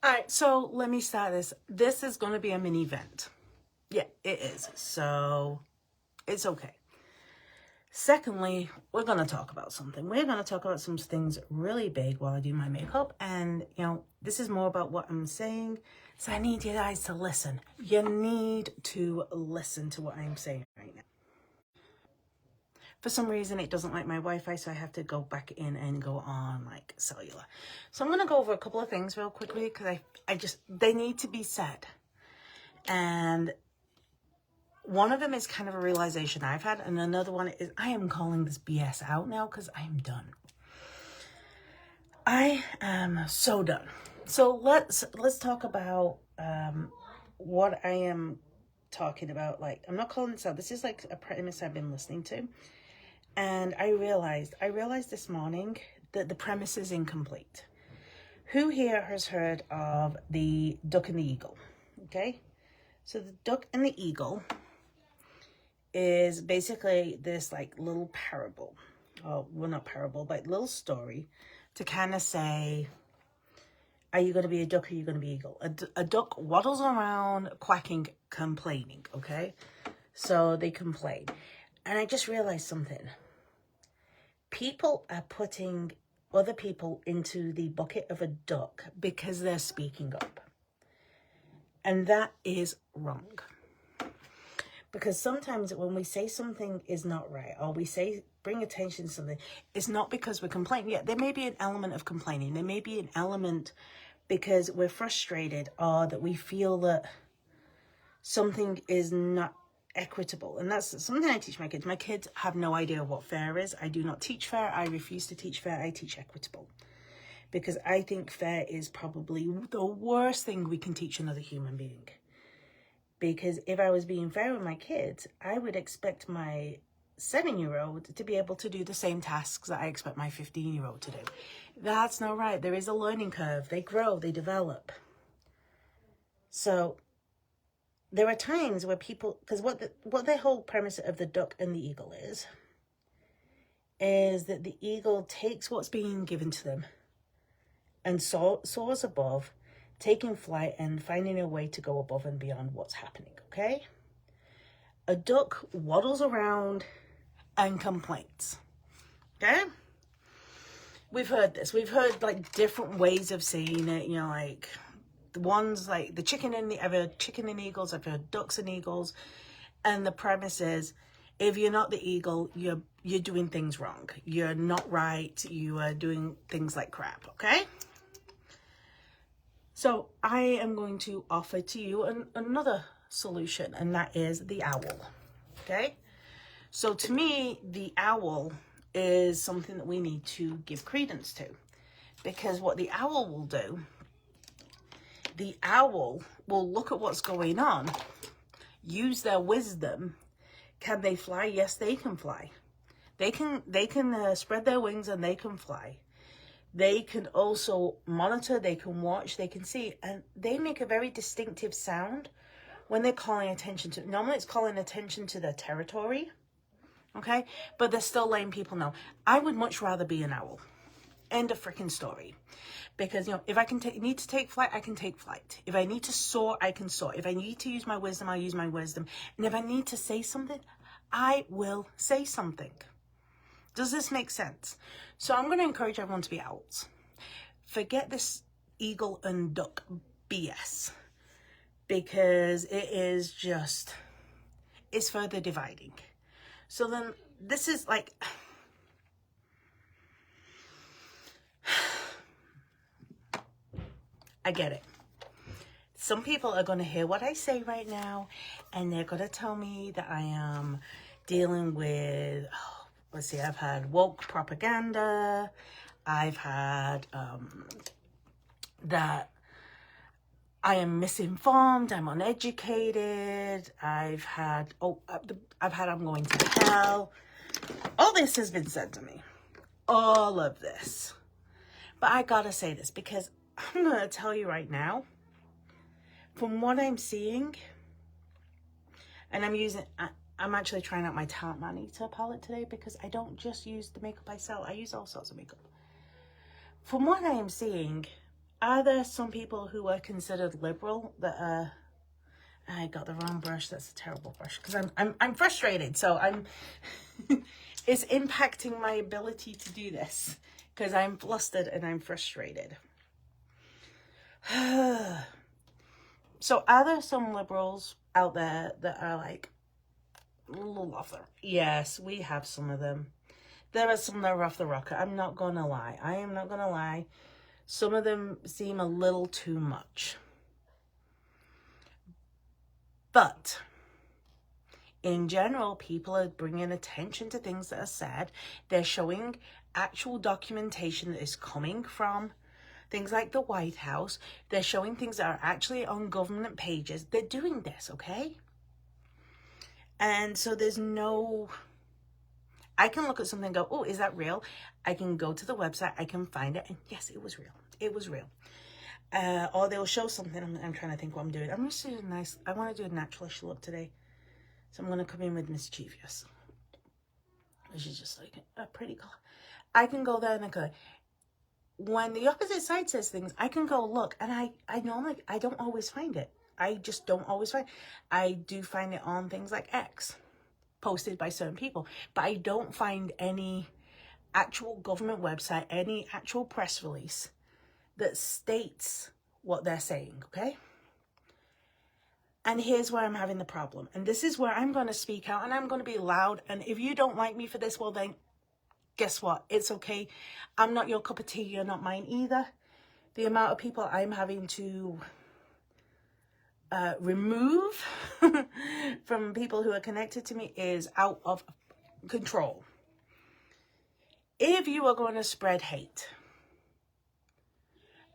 All right, so let me start this. This is going to be a mini event. Yeah, it is. So it's okay. Secondly, we're going to talk about something. We're going to talk about some things really big while I do my makeup. And, this is more about what I'm saying. So I need you guys to listen. You need to listen to what I'm saying right now. For some reason, it doesn't like my Wi-Fi, so I have to go back in and go on like cellular. So I'm going to go over a couple of things real quickly because they need to be said. And one of them is kind of a realization I've had, and another one is I am calling this BS out now because I am done. I am so done. So let's talk about what I am talking about. Like, I'm not calling this out. This is like a premise I've been listening to. And I realized this morning that the premise is incomplete. Who here has heard of the Duck and the Eagle? Okay. So the Duck and the Eagle is basically this like little parable. Oh, well, not parable, but little story to kind of say, are you going to be a duck or are you going to be eagle? A duck waddles around quacking, complaining. Okay. So they complain. And I just realized something. People are putting other people into the bucket of a duck because they're speaking up. And that is wrong. Because sometimes when we say something is not right, or we say bring attention to something, it's not because we're complaining. Yeah, there may be an element of complaining. There may be an element because we're frustrated or that we feel that something is not equitable. And that's something I teach my kids. My kids have no idea what fair is. I do not teach fair. I refuse to teach fair. I teach equitable. Because I think fair is probably the worst thing we can teach another human being. Because if I was being fair with my kids, I would expect my 7-year-old to be able to do the same tasks that I expect my 15-year-old to do. That's not right. There is a learning curve. They grow, they develop. So there are times where people, because what the whole premise of the duck and the eagle is that the eagle takes what's being given to them and soars above, taking flight and finding a way to go above and beyond what's happening, okay? A duck waddles around and complains, okay? We've heard this. We've heard like different ways of saying it, like the ones like the chicken and I've heard chicken and eagles, I've heard ducks and eagles. And the premise is, if you're not the eagle, you're doing things wrong. You're not right. You are doing things like crap, okay? So I am going to offer to you another solution, and that is the owl, okay? So to me, the owl is something that we need to give credence to, because what the owl will do, the owl will look at what's going on, use their wisdom. Can they fly? Yes, they can fly. They can spread their wings and they can fly. They can also monitor, they can watch, they can see, and they make a very distinctive sound when they're calling attention to, normally it's calling attention to their territory, okay? But they're still letting people know. I would much rather be an owl. End of freaking story. Because, if I need to take flight, I can take flight. If I need to soar, I can soar. If I need to use my wisdom, I'll use my wisdom. And if I need to say something, I will say something. Does this make sense? So I'm going to encourage everyone to be owls. Forget this eagle and duck BS. Because it is just, it's further dividing. So then this is like, I get it. Some people are going to hear what I say right now, and they're going to tell me that I am dealing with, let's see, I've had woke propaganda. I've had that I am misinformed. I'm uneducated. I've had I'm going to hell. All this has been said to me. All of this. But I gotta say this because I'm gonna tell you right now, from what I'm seeing, and I'm actually trying out my Talent Manager palette today because I don't just use the makeup I sell. I use all sorts of makeup. From what I am seeing, are there some people who are considered liberal that are... I got the wrong brush. That's a terrible brush because I'm frustrated. So I'm it's impacting my ability to do this because I'm flustered and I'm frustrated. So are there some liberals out there that are like a little off the... Yes, we have some of them. There are some that are off the rocker. I'm not gonna lie. I am not gonna lie. Some of them seem a little too much. But in general, people are bringing attention to things that are said. They're showing actual documentation that is coming from things like the White House. They're showing things that are actually on government pages. They're doing this, okay? And so there's no... I can look at something and go, oh, is that real? I can go to the website, I can find it, and yes, it was real. It was real. Or they'll show something. I'm trying to think what I'm doing. I'm just doing a nice... I want to do a naturalish look today. So I'm going to come in with Mischievous. Which is just like a pretty color. I can go there and I go... When the opposite side says things, I can go look. And I normally... I don't always find it. I just don't always find it. I do find it on things like X. Posted by certain people. But I don't find any actual government website, any actual press release that states what they're saying, okay? And here's where I'm having the problem. And this is where I'm going to speak out and I'm going to be loud. And if you don't like me for this, well then, guess what? It's okay. I'm not your cup of tea. You're not mine either. The amount of people I'm having to remove from people who are connected to me is out of control. If you are going to spread hate,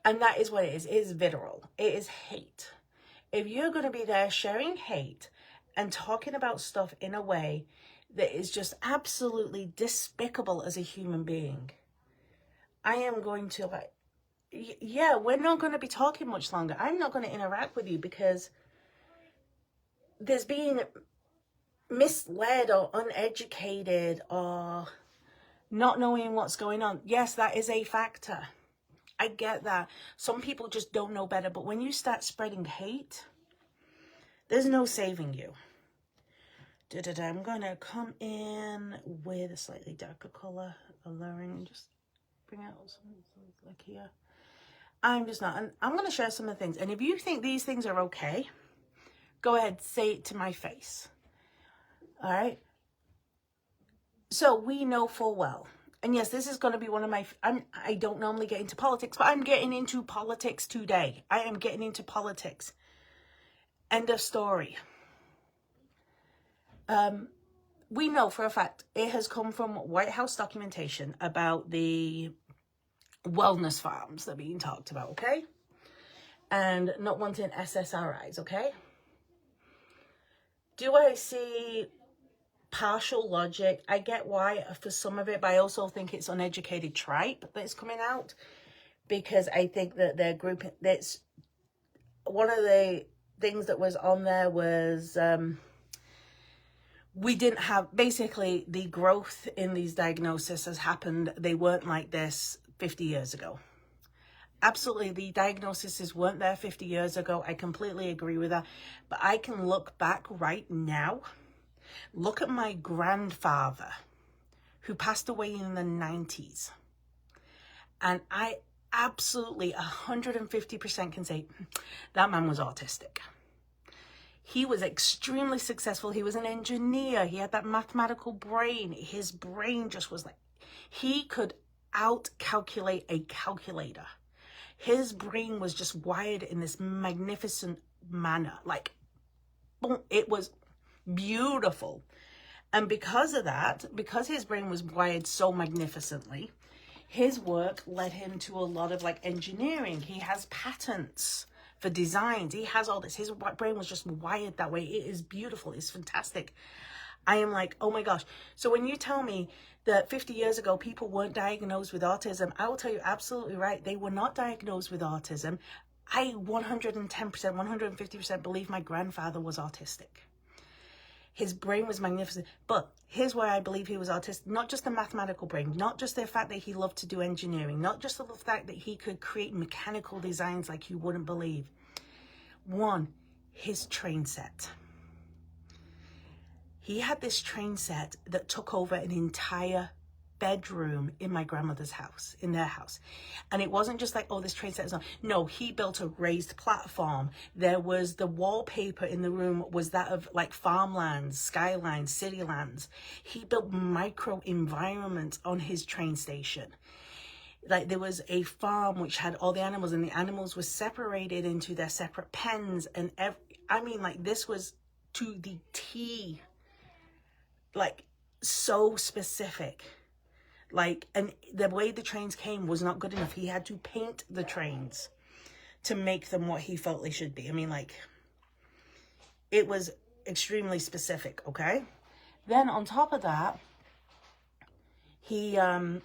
and that is what it is vitriol. It is hate. If you're going to be there sharing hate and talking about stuff in a way that is just absolutely despicable as a human being, I am going to like, yeah, we're not going to be talking much longer. I'm not going to interact with you because there's being misled or uneducated or not knowing what's going on. Yes, that is a factor. I get that. Some people just don't know better. But when you start spreading hate, there's no saving you. I'm going to come in with a slightly darker color, alluring, and just bring out something like here. I'm just not. And I'm going to share some of the things. And if you think these things are okay, go ahead, say it to my face. All right? So we know full well. And yes, this is going to be one of my... I don't normally get into politics, but I'm getting into politics today. I am getting into politics. End of story. We know for a fact it has come from White House documentation about the wellness farms that are being talked about, okay? And not wanting SSRIs, okay? Do I see partial logic? I get why for some of it, but I also think it's uneducated tripe that's coming out, because I think that their group, that's one of the things that was on there was we didn't have, basically the growth in these diagnoses has happened. They weren't like this 50 years ago. Absolutely, the diagnoses weren't there 50 years ago. I completely agree with that. But I can look back right now. Look at my grandfather, who passed away in the 90s. And I absolutely 150% can say that man was autistic. He was extremely successful. He was an engineer. He had that mathematical brain. His brain just was like, he could out-calculate a calculator. His brain was just wired in this magnificent manner. Like, boom, it was beautiful. And because of that, because his brain was wired so magnificently, his work led him to a lot of like engineering. He has patents for designs. He has all this. His brain was just wired that way. It is beautiful. It's fantastic. I am like, oh my gosh. So when you tell me that 50 years ago people weren't diagnosed with autism, I will tell you absolutely right. They were not diagnosed with autism. I 110%, 150% believe my grandfather was autistic. His brain was magnificent. But here's why I believe he was autistic. Not just the mathematical brain, not just the fact that he loved to do engineering, not just the fact that he could create mechanical designs like you wouldn't believe. One, his train set. He had this train set that took over an entire bedroom in my grandmother's house, in their house. And it wasn't just like, oh, this train set is on. No, he built a raised platform. There was the wallpaper in the room was that of like farmlands, skylines, city lands. He built micro environments on his train station. Like there was a farm which had all the animals, and the animals were separated into their separate pens. And I mean, like this was to the T, like so specific. Like, and the way the trains came was not good enough. He had to paint the trains to make them what he felt they should be. I mean, like, it was extremely specific, okay? Then on top of that, he had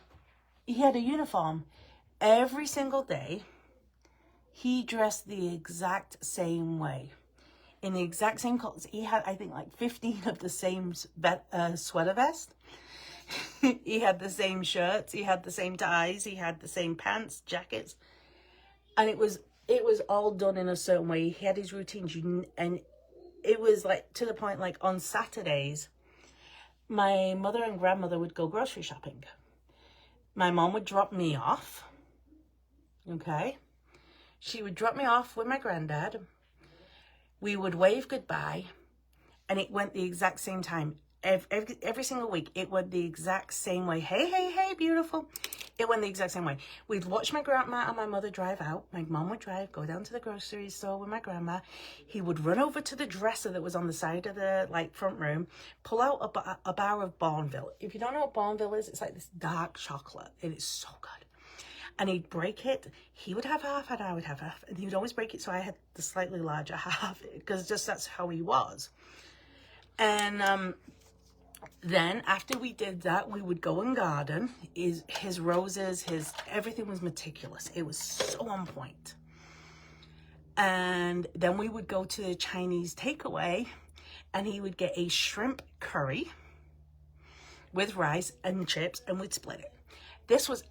a uniform. Every single day, he dressed the exact same way. In the exact same colors. He had, I think, like 15 of the same sweater vest. He had the same shirts, he had the same ties, he had the same pants, jackets, and it was all done in a certain way. He had his routines, and it was like to the point, like on Saturdays, my mother and grandmother would go grocery shopping. My mom would drop me off, okay? She would drop me off with my granddad. We would wave goodbye, and it went the exact same time. Every single week, it went the exact same way. Hey, hey, hey, beautiful. It went the exact same way. We'd watch my grandma and my mother drive out. My mom would drive, go down to the grocery store with my grandma. He would run over to the dresser that was on the side of the like front room, pull out a bar of Bournville. If you don't know what Bournville is, it's like this dark chocolate. It is so good. And he'd break it. He would have half and I would have half. And he would always break it so I had the slightly larger half, because just that's how he was. And then after we did that, we would go and garden. His roses, everything was meticulous. It was so on point. And then we would go to the Chinese takeaway, and he would get a shrimp curry with rice and chips, and we'd split it. This was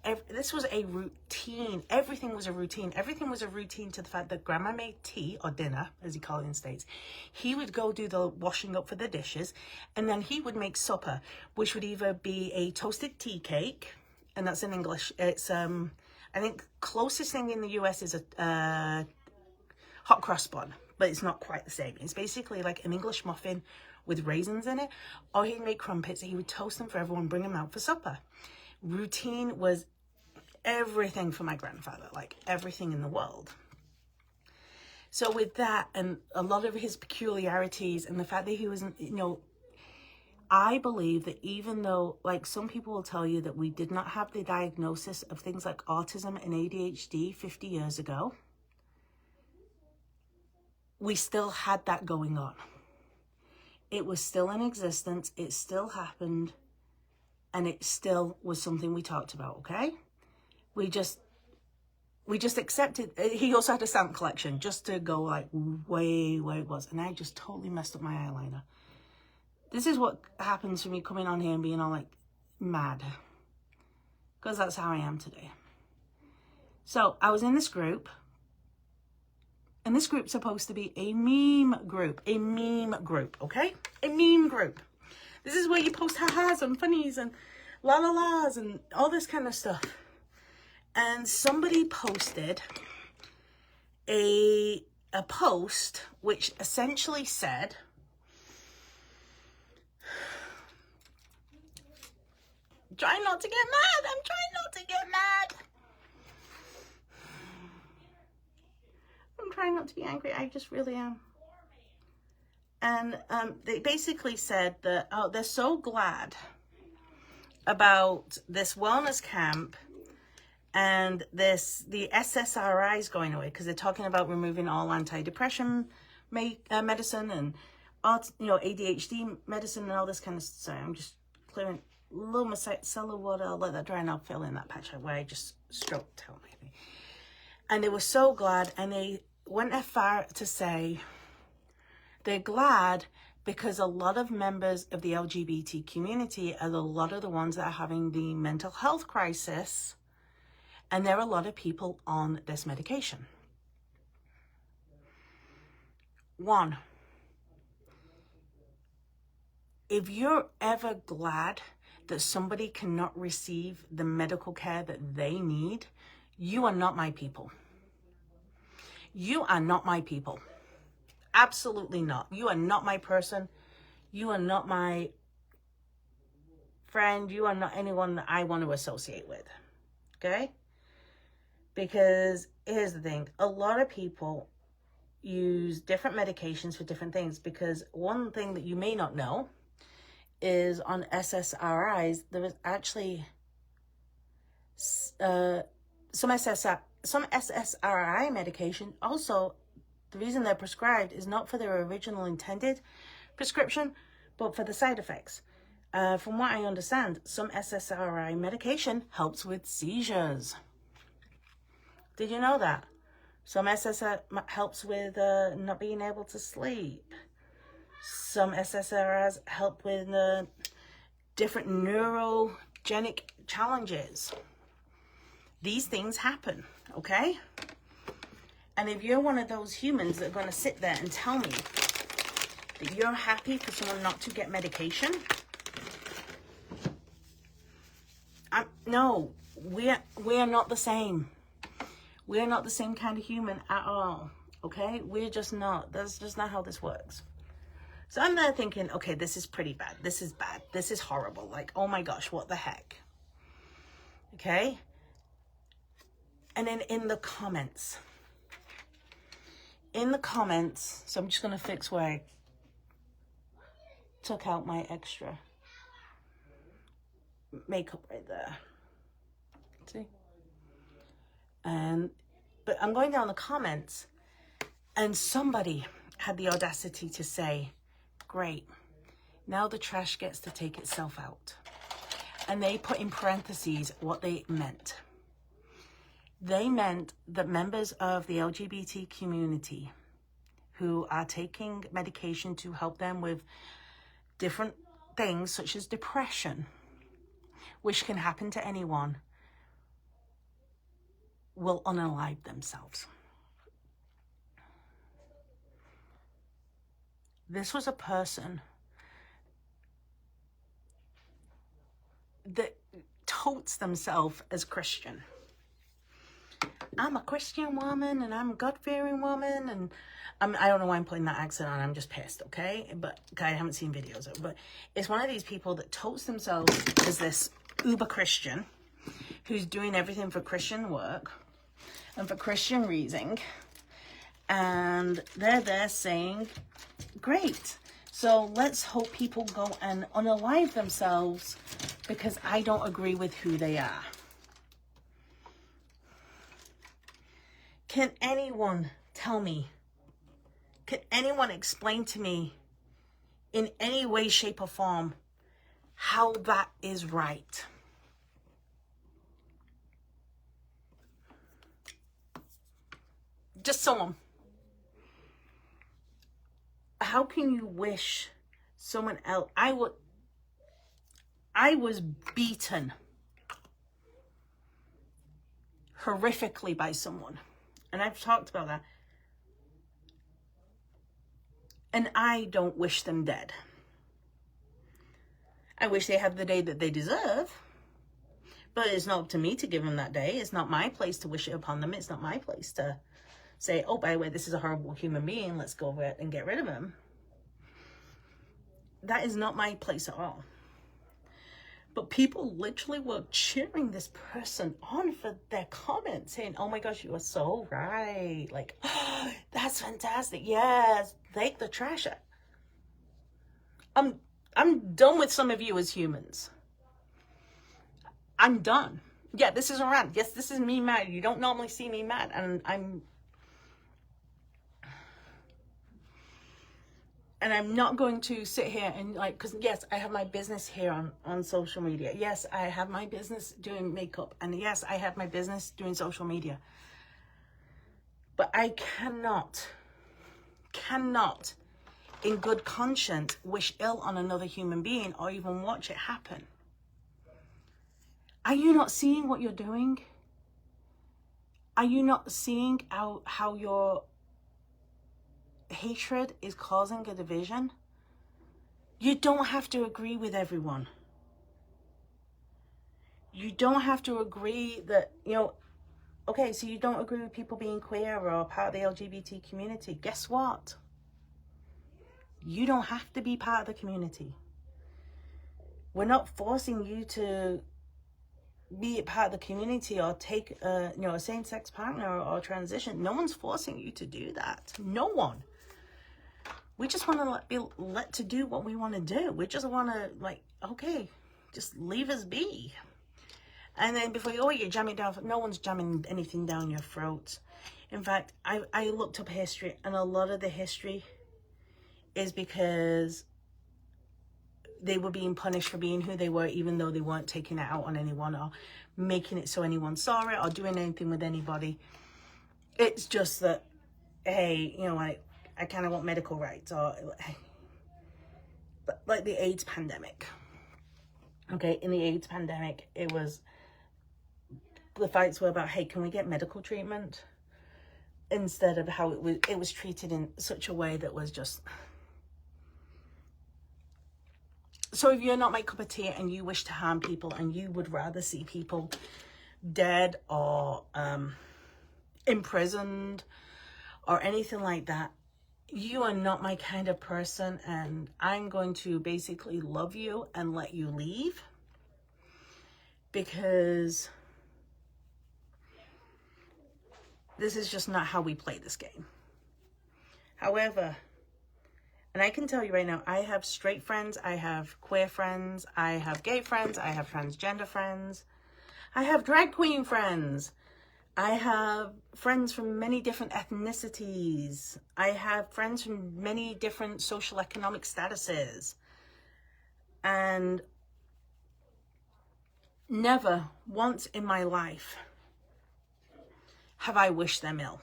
a routine. Everything was a routine. Everything was a routine to the fact that grandma made tea, or dinner, as you call it in the States. He would go do the washing up for the dishes, and then he would make supper, which would either be a toasted tea cake, and that's in English. It's, I think closest thing in the US is a hot cross bun, but it's not quite the same. It's basically like an English muffin with raisins in it, or he'd make crumpets. He would toast them for everyone, bring them out for supper. Routine was everything for my grandfather, like everything in the world. So with that, and a lot of his peculiarities, and the fact that he was, I believe that even though, like, some people will tell you that we did not have the diagnosis of things like autism and ADHD 50 years ago, we still had that going on. It was still in existence. It still happened. And it still was something we talked about, okay? We just accepted. He also had a stamp collection just to go like way where it was. And I just totally messed up my eyeliner. This is what happens for me coming on here and being all like mad. Because that's how I am today. So I was in this group. And this group's supposed to be a meme group. A meme group, okay? A meme group. This is where you post ha-has and funnies and la-la-las and all this kind of stuff. And somebody posted a post which essentially said, try not to get mad. I'm trying not to get mad. I'm trying not to be angry. I just really am. And they basically said that, oh, they're so glad about this wellness camp and the SSRI is going away, because they're talking about removing all antidepressant medicine and ADHD medicine and all this kind of stuff. Sorry, I'm just clearing a little micellar water. I'll let that dry and I'll fill in that patch where I just stroked out my thing. And they were so glad, and they went as far to say they're glad because a lot of members of the LGBT community are a lot of the ones that are having the mental health crisis, and there are a lot of people on this medication. One, if you're ever glad that somebody cannot receive the medical care that they need, you are not my people. You are not my people. Absolutely not. You are not my person. You are not my friend. You are not anyone that I want to associate with. Okay? Because here's the thing. A lot of people use different medications for different things, because one thing that you may not know is on SSRIs, there was actually some SSRI medication. Also, the reason they're prescribed is not for their original intended prescription, but for the side effects. From what I understand, some SSRI medication helps with seizures. Did you know that? Some SSRI helps with not being able to sleep. Some SSRIs help with different neurogenic challenges. These things happen, okay? And if you're one of those humans that are going to sit there and tell me that you're happy for someone not to get medication, no, we are not the same. We're not the same kind of human at all, okay? We're just not. That's just not how this works. So I'm there thinking, okay, this is pretty bad. This is bad. This is horrible. Like, oh my gosh, what the heck? Okay? And then in the comments, so I'm just going to fix where I took out my extra makeup right there. See? But I'm going down the comments, and somebody had the audacity to say, great, now the trash gets to take itself out. And they put in parentheses what they meant. They meant that members of the LGBT community who are taking medication to help them with different things such as depression, which can happen to anyone, will unalive themselves. This was a person that totes themselves as Christian. I'm a Christian woman, and I'm a God-fearing woman, and I don't know why I'm putting that accent on. I'm just pissed, okay? But I haven't seen videos of it. But it's one of these people that totes themselves as this uber Christian who's doing everything for Christian work and for Christian reasoning. And they're there saying, great, so let's hope people go and unalive themselves because I don't agree with who they are. Can anyone tell me, can anyone explain to me in any way, shape, or form how that is right? Just someone. How can you wish someone else? I was beaten horrifically by someone. And I've talked about that. And I don't wish them dead. I wish they had the day that they deserve. But it's not up to me to give them that day. It's not my place to wish it upon them. It's not my place to say, oh, by the way, this is a horrible human being. Let's go over it and get rid of him. That is not my place at all. But people literally were cheering this person on for their comments, saying, oh my gosh, you are so right. Like, oh, that's fantastic. Yes, take the trash out. I'm done with some of you as humans. I'm done. Yeah, this is a rant. Yes, this is me mad. You don't normally see me mad. And I'm not going to sit here and like, because yes, I have my business here on social media. Yes, I have my business doing makeup. And yes, I have my business doing social media. But I cannot in good conscience wish ill on another human being or even watch it happen? Are you not seeing what you're doing? Are you not seeing how your hatred is causing a division? You don't have to agree with everyone. You don't have to agree that, okay, so you don't agree with people being queer or part of the LGBT community. Guess what? You don't have to be part of the community. We're not forcing you to be a part of the community or take a same-sex partner or transition. No one's forcing you to do that. No one. We just want to be let to do what we want to do. We just want to, okay, just leave us be. And then before you're jamming down, no one's jamming anything down your throat. In fact, I looked up history, and a lot of the history is because they were being punished for being who they were, even though they weren't taking it out on anyone or making it so anyone saw it or doing anything with anybody. It's just that, hey, I kind of want medical rights, or like the AIDS pandemic. Okay, in the AIDS pandemic, the fights were about, hey, can we get medical treatment? Instead of how it was treated in such a way that was just... So if you're not my cup of tea and you wish to harm people and you would rather see people dead or imprisoned or anything like that, you are not my kind of person, and I'm going to basically love you and let you leave, because this is just not how we play this game. However, and I can tell you right now, I have straight friends, I have queer friends, I have gay friends, I have transgender friends, I have drag queen friends, I have friends from many different ethnicities, I have friends from many different social economic statuses, and never once in my life have I wished them ill.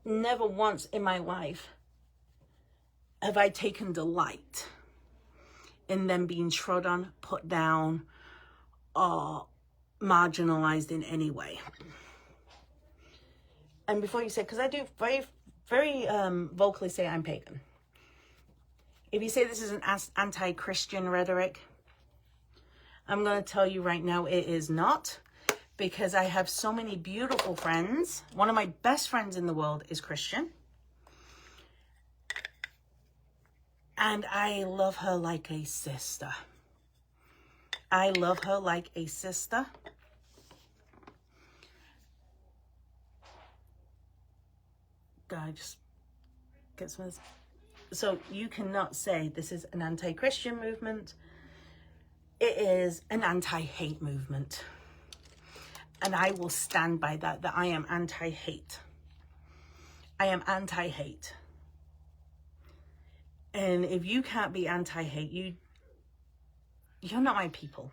Never once in my life have I taken delight in them being trod on, put down, or marginalized in any way. And before you say, because I do very, very vocally say I'm pagan. If you say this is an anti-Christian rhetoric, I'm going to tell you right now it is not. Because I have so many beautiful friends. One of my best friends in the world is Christian. And I love her like a sister. I love her like a sister. God, just get some of this. So you cannot say this is an anti-Christian movement. It is an anti-hate movement. And I will stand by that I am anti-hate. I am anti-hate. And if you can't be anti-hate, you're not my people.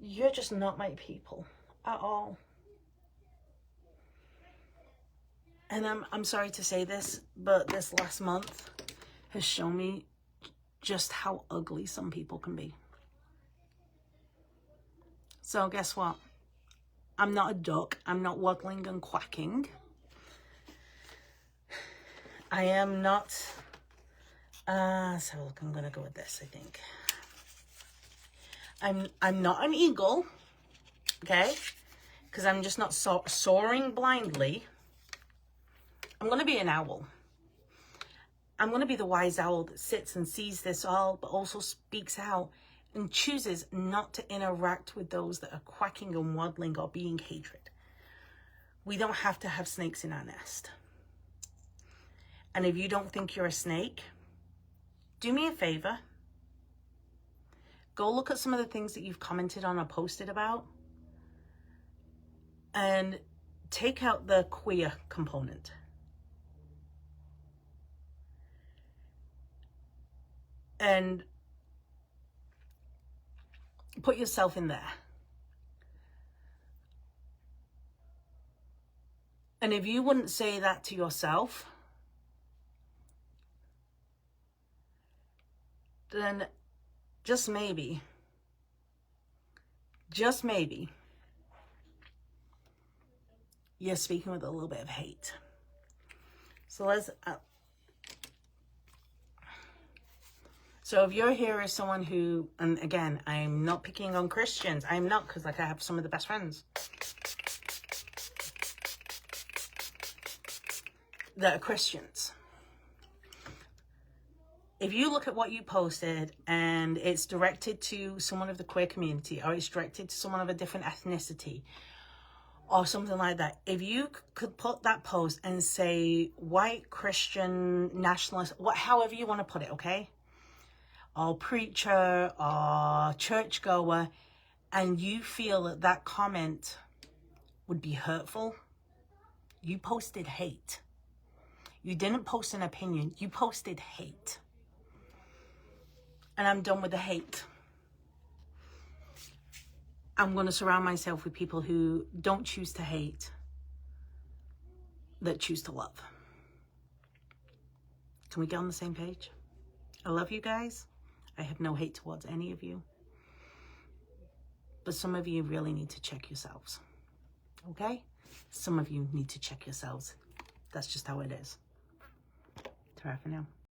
You're just not my people at all. And I'm sorry to say this, but this last month has shown me just how ugly some people can be. So guess what? I'm not a duck. I'm not waddling and quacking. I am not... so look, I'm going to go with this, I think. I'm not an eagle, okay? Because I'm just not soaring blindly. I'm going to be an owl. I'm going to be the wise owl that sits and sees this all, but also speaks out and chooses not to interact with those that are quacking and waddling or being hatred. We don't have to have snakes in our nest. And if you don't think you're a snake, do me a favor. Go look at some of the things that you've commented on or posted about and take out the queer component. And put yourself in there. And if you wouldn't say that to yourself, then just maybe, you're speaking with a little bit of hate. So let's, so if you're here as someone who, and again, I'm not picking on Christians. I'm not, because like I have some of the best friends that are Christians. If you look at what you posted and it's directed to someone of the queer community, or it's directed to someone of a different ethnicity or something like that, if you could put that post and say white Christian nationalist, however you want to put it, okay, or preacher or churchgoer, and you feel that that comment would be hurtful, you posted hate. You didn't post an opinion, you posted hate. And I'm done with the hate. I'm going to surround myself with people who don't choose to hate, that choose to love. Can we get on the same page? I love you guys. I have no hate towards any of you. But some of you really need to check yourselves. Okay? Some of you need to check yourselves. That's just how it is. Ta-ra for now.